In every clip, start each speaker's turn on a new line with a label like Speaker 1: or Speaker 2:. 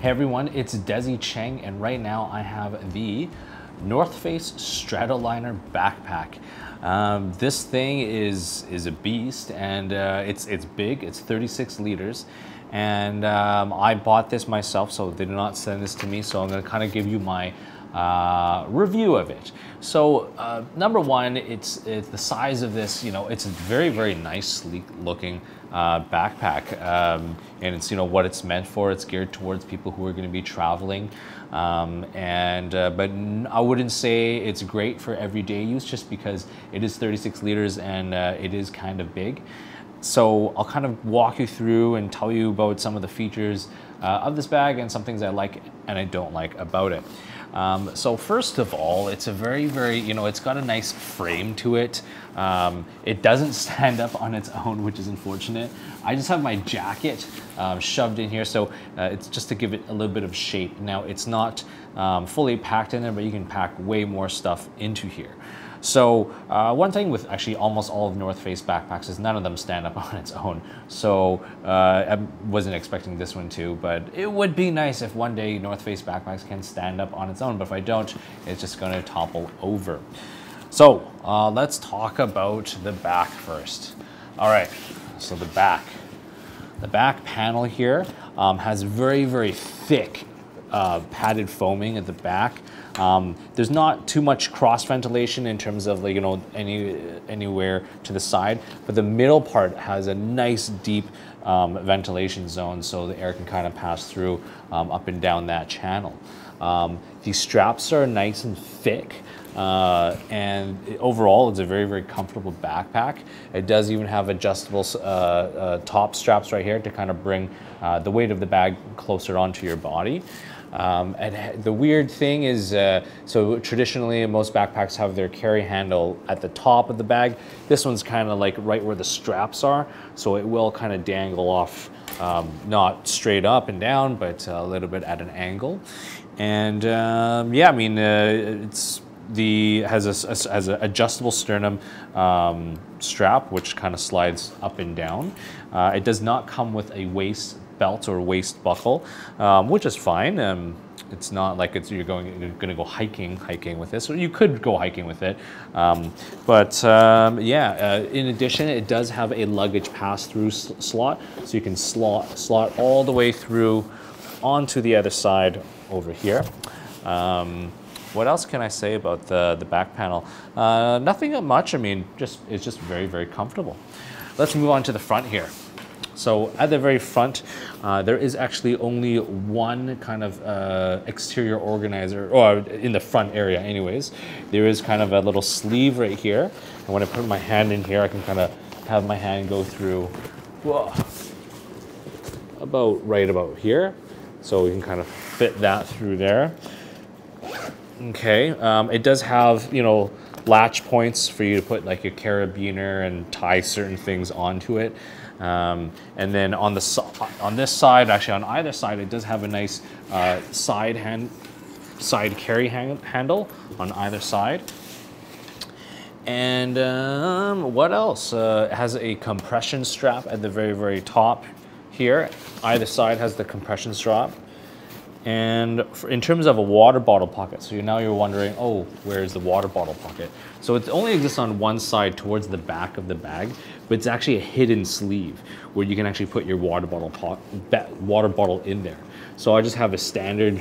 Speaker 1: Hey everyone, it's Desy Cheng, and right now I have the North Face Stratoliner backpack. This thing is a beast, and it's big. It's 36 liters, and I bought this myself, so they did not send this to me. So I'm going to kind of give you my review of it. So number one, it's the size of this. You know, it's a very nice, sleek looking backpack, and it's what it's meant for. It's geared towards people who are going to be traveling, but I wouldn't say it's great for everyday use, just because it is 36 liters and it is kind of big. So I'll kind of walk you through and tell you about some of the features of this bag and some things I like and I don't like about it. So first of all, it's a very, it's got a nice frame to it. It doesn't stand up on its own, which is unfortunate. I just have my jacket shoved in here, so it's just to give it a little bit of shape. Now, it's not fully packed in there, but you can pack way more stuff into here. So one thing with actually almost all of North Face backpacks is none of them stand up on its own. So I wasn't expecting this one to, but it would be nice if one day North Face backpacks can stand up on its own. But if I don't, it's just going to topple over. So let's talk about the back first. All right, so the back panel here has very thick padded foaming at the back. There's not too much cross ventilation in terms of anywhere to the side, but the middle part has a nice deep ventilation zone, so the air can kind of pass through up and down that channel. These straps are nice and thick, and overall it's a very comfortable backpack. It does even have adjustable top straps right here to kind of bring the weight of the bag closer onto your body. And the weird thing is, so traditionally most backpacks have their carry handle at the top of the bag. This one's kind of like right where the straps are, so it will kind of dangle off, not straight up and down, but a little bit at an angle. And yeah, I mean, has an adjustable sternum strap, which kind of slides up and down. It does not come with a waist belt or waist buckle, which is fine. It's not like you're going to go hiking with this, or you could go hiking with it. Yeah, in addition, it does have a luggage pass-through slot, so you can slot all the way through onto the other side over here. What else can I say about the back panel? Nothing much. I mean, it's just very comfortable. Let's move on to the front here. So at the very front, there is actually only one kind of exterior organizer, or in the front area anyways. There is kind of a little sleeve right here. And when I put my hand in here, I can kind of have my hand go through right about here. So we can kind of fit that through there. Okay, it does have, latch points for you to put like your carabiner and tie certain things onto it. And then on this side, actually on either side, it does have a nice side carry handle on either side. And what else? It has a compression strap at the very top here. Either side has the compression strap. And in terms of a water bottle pocket, so now you're wondering, oh, where's the water bottle pocket? So it only exists on one side towards the back of the bag, but it's actually a hidden sleeve where you can actually put your water bottle in there. So I just have a standard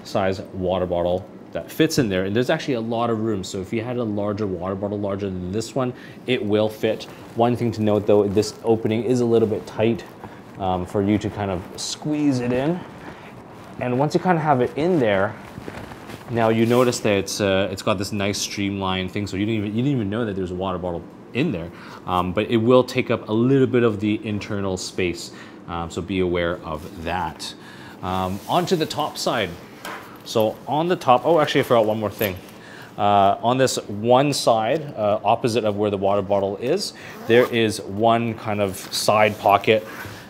Speaker 1: size water bottle that fits in there, and there's actually a lot of room. So if you had a larger water bottle, larger than this one, it will fit. One thing to note though, this opening is a little bit tight for you to kind of squeeze it in. And once you kind of have it in there, now you notice that it's got this nice streamlined thing. So you didn't even know that there's a water bottle in there, but it will take up a little bit of the internal space. So be aware of that. Onto the top side. So on the top, oh, actually I forgot one more thing. On this one side, opposite of where the water bottle is, there is one kind of side pocket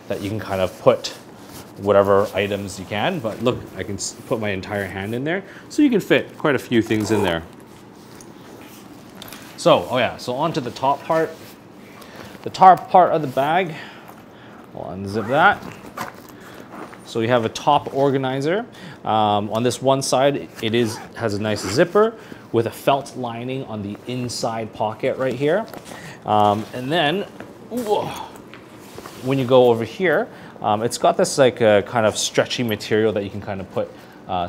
Speaker 1: that you can kind of put whatever items you can, but look, I can put my entire hand in there, so you can fit quite a few things in there. So, oh yeah, so onto the top part. The top part of the bag, we'll unzip that. So you have a top organizer. On this one side, it has a nice zipper with a felt lining on the inside pocket right here. And then, when you go over here, it's got this like kind of stretchy material that you can kind of put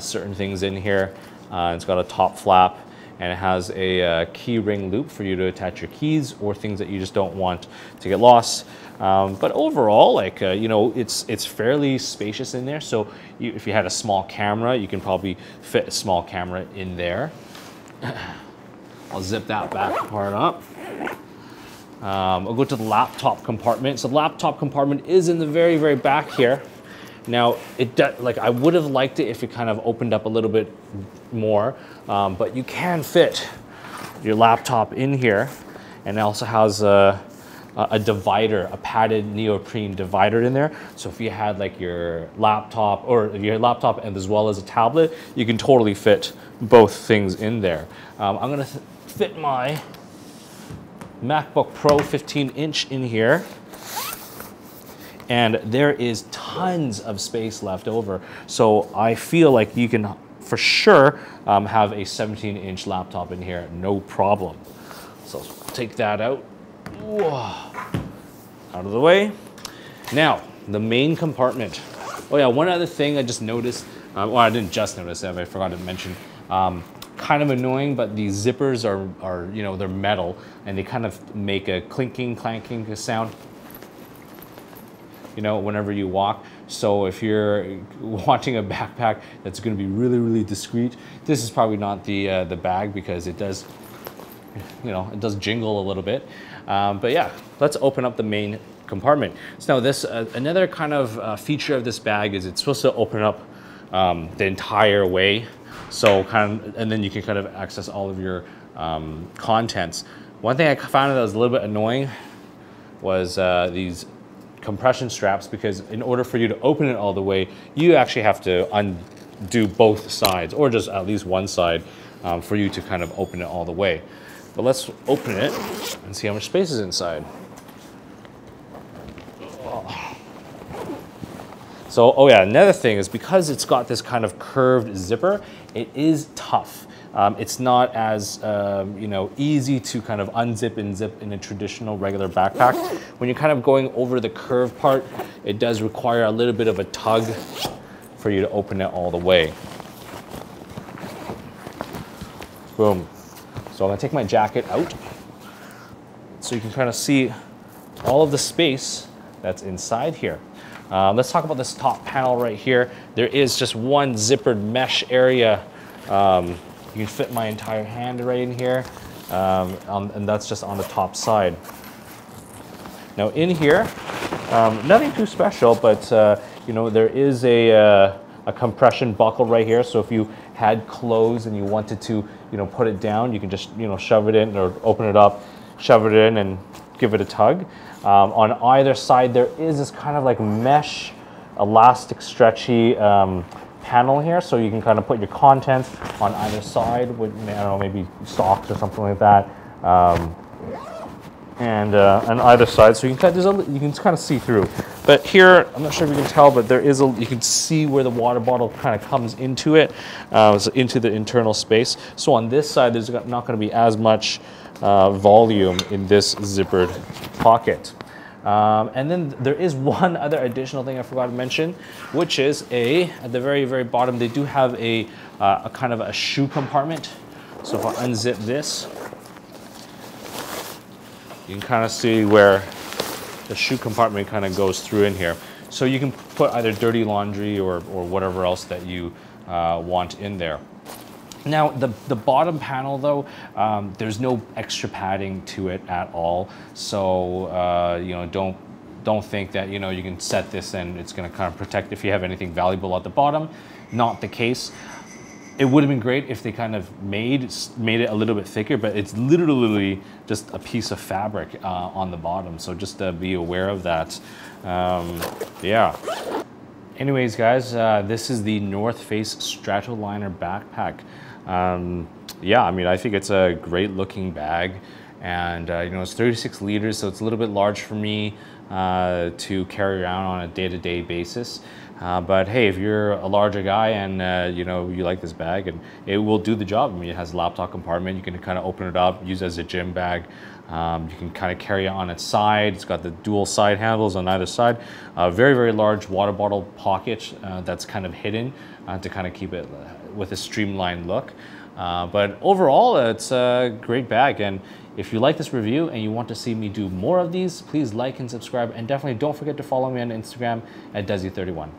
Speaker 1: certain things in here. It's got a top flap, and it has a key ring loop for you to attach your keys or things that you just don't want to get lost. But overall, like, you know, it's fairly spacious in there. So if you had a small camera, you can probably fit a small camera in there. I'll zip that back part up. I'll go to the laptop compartment. So the laptop compartment is in the very, very back here. Now, like, I would have liked it if it kind of opened up a little bit more, but you can fit your laptop in here, and it also has a divider, a padded neoprene divider in there. So if you had like your laptop, or your laptop and as well as a tablet, you can totally fit both things in there. I'm gonna fit my MacBook Pro 15-inch in here. And there is tons of space left over. So I feel like you can for sure have a 17-inch laptop in here, no problem. So take that out. Out of the way. Now, the main compartment. Oh yeah, one other thing I just noticed, well, I didn't just notice it, I forgot to mention. Kind of annoying, but these zippers are, you know, they're metal, and they kind of make a clinking, clanking sound, you know, whenever you walk. So if you're wanting a backpack that's going to be really, really discreet, this is probably not the bag, because it does, you know, it does jingle a little bit. But yeah, let's open up the main compartment. So now this, another kind of feature of this bag is it's supposed to open up the entire way. So and then you can kind of access all of your contents. One thing I found that was a little bit annoying was these compression straps, because in order for you to open it all the way, you actually have to undo both sides, or just at least one side, for you to kind of open it all the way. But let's open it and see how much space is inside. So, oh yeah, another thing is because it's got this kind of curved zipper, it is tough. It's not as you know, easy to kind of unzip and zip in a traditional regular backpack. When you're kind of going over the curved part, it does require a little bit of a tug for you to open it all the way. Boom. So I'm gonna take my jacket out so you can kind of see all of the space that's inside here. Let's talk about this top panel right here. There is just one zippered mesh area. You can fit my entire hand right in here, and that's just on the top side. Now in here, nothing too special, but you know, there is a compression buckle right here. So if you had clothes and you wanted to, you know, put it down, you can just, you know, shove it in or open it up, shove it in, and give it a tug. On either side, there is this kind of like mesh, elastic, stretchy panel here, so you can kind of put your contents on either side with, I don't know, maybe socks or something like that, and on either side, so you can kind of see through. But here, I'm not sure if you can tell, but there is you can see where the water bottle kind of comes into it, so into the internal space. So on this side, there's not going to be as much volume in this zippered pocket. And then there is one other additional thing I forgot to mention, which is at the very, very bottom, they do have a kind of a shoe compartment. So if I unzip this, you can kind of see where the shoe compartment kind of goes through in here. So you can put either dirty laundry or whatever else that you want in there. Now, the bottom panel, though, there's no extra padding to it at all. So, you know, don't think that, you know, you can set this and it's going to kind of protect if you have anything valuable at the bottom. Not the case. It would have been great if they kind of made it a little bit thicker, but it's literally just a piece of fabric on the bottom. So just be aware of that. Yeah. Anyways, guys, this is the North Face Stratoliner backpack. Yeah, I mean, I think it's a great looking bag, and you know, it's 36 liters, so it's a little bit large for me to carry around on a day-to-day basis. But hey, if you're a larger guy and you know, you like this bag, and it will do the job. I mean, it has a laptop compartment. You can kind of open it up, use it as a gym bag. You can kind of carry it on its side. It's got the dual side handles on either side. Very, very large water bottle pocket that's kind of hidden to kind of keep it with a streamlined look. But overall, it's a great bag. And if you like this review and you want to see me do more of these, please like and subscribe. And definitely don't forget to follow me on Instagram at Desy31.